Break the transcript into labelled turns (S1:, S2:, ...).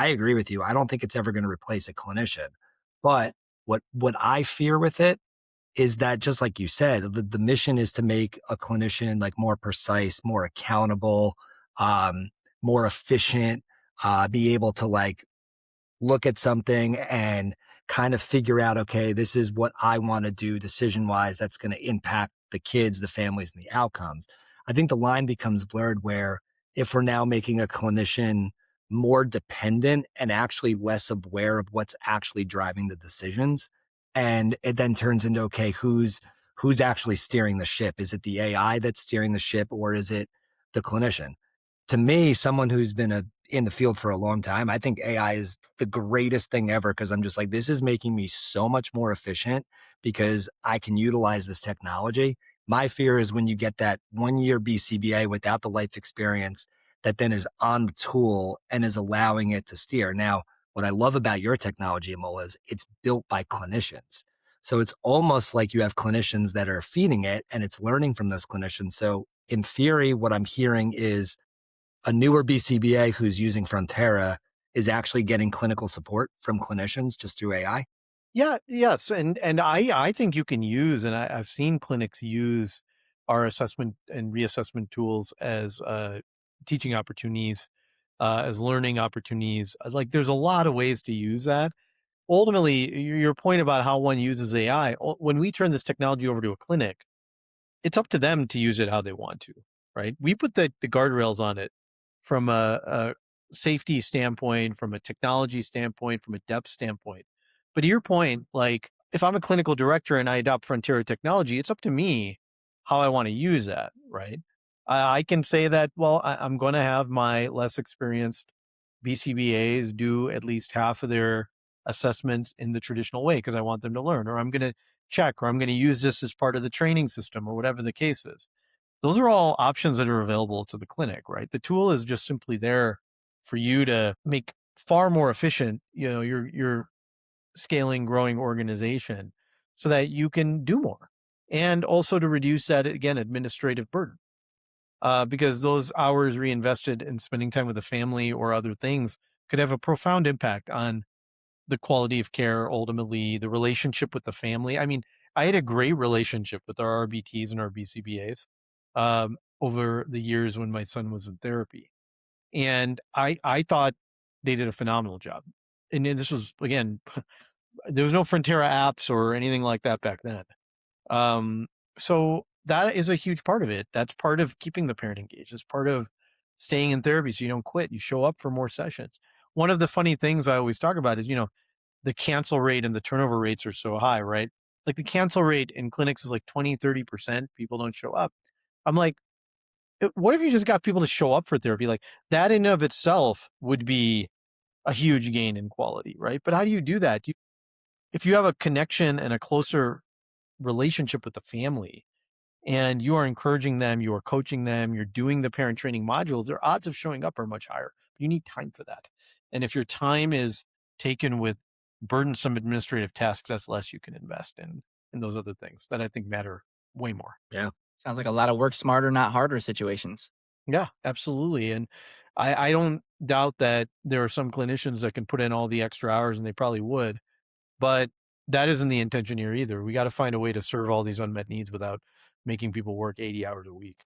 S1: I agree with you. I don't think it's ever going to replace a clinician. But what I fear with it is that, just like you said, the mission is to make a clinician like more precise, more accountable, um, more efficient, be able to like look at something and kind of figure out, okay, this is what I want to do decision wise that's going to impact the kids, the families, and the outcomes. I think the line becomes blurred where if we're now making a clinician more dependent and actually less aware of what's actually driving the decisions, and it then turns into, okay, who's actually steering the ship? Is it the AI that's steering the ship, or is it the clinician? To me, someone who's been in the field for a long time, I think AI is the greatest thing ever, because I'm just like, this is making me so much more efficient because I can utilize this technology. My fear is when you get that 1 year BCBA without the life experience that then is on the tool and is allowing it to steer. Now, what I love about your technology, Amol, is it's built by clinicians. So it's almost like you have clinicians that are feeding it and it's learning from those clinicians. So in theory, what I'm hearing is a newer BCBA who's using Frontera is actually getting clinical support from clinicians just through AI.
S2: Yeah, yes, and I think you can use, and I've seen clinics use our assessment and reassessment tools as teaching opportunities, as learning opportunities. Like, there's a lot of ways to use that. Ultimately, your point about how one uses AI, when we turn this technology over to a clinic, it's up to them to use it how they want to, right? We put the guardrails on it from a safety standpoint, from a technology standpoint, from a depth standpoint. But to your point, like, if I'm a clinical director and I adopt Frontier technology, it's up to me how I want to use that, right? I can say that, well, I'm going to have my less experienced BCBAs do at least half of their assessments in the traditional way because I want them to learn, or I'm going to check, or I'm going to use this as part of the training system, or whatever the case is. Those are all options that are available to the clinic, right? The tool is just simply there for you to make far more efficient, your scaling, growing organization so that you can do more, and also to reduce that, again, administrative burden. Because those hours reinvested in spending time with the family or other things could have a profound impact on the quality of care, ultimately the relationship with the family. I mean, I had a great relationship with our RBTs and our BCBAs over the years when my son was in therapy. And I thought they did a phenomenal job. And then this was, again, there was no Frontera apps or anything like that back then. Um, so that is a huge part of it. That's part of keeping the parent engaged. It's part of staying in therapy so you don't quit. You show up for more sessions. One of the funny things I always talk about is, the cancel rate and the turnover rates are so high, right? Like, the cancel rate in clinics is like 20, 30%. People don't show up. I'm like, what if you just got people to show up for therapy? Like, that in and of itself would be a huge gain in quality, right? But how do you do that? If you have a connection and a closer relationship with the family, and you are encouraging them, you are coaching them, you're doing the parent training modules, their odds of showing up are much higher. You need time for that. And if your time is taken with burdensome administrative tasks, that's less you can invest in those other things that I think matter way more.
S1: Yeah.
S3: Sounds like a lot of work smarter, not harder situations.
S2: Yeah, absolutely. And I don't doubt that there are some clinicians that can put in all the extra hours, and they probably would, but that isn't the intention here either. We got to find a way to serve all these unmet needs without making people work 80 hours a week.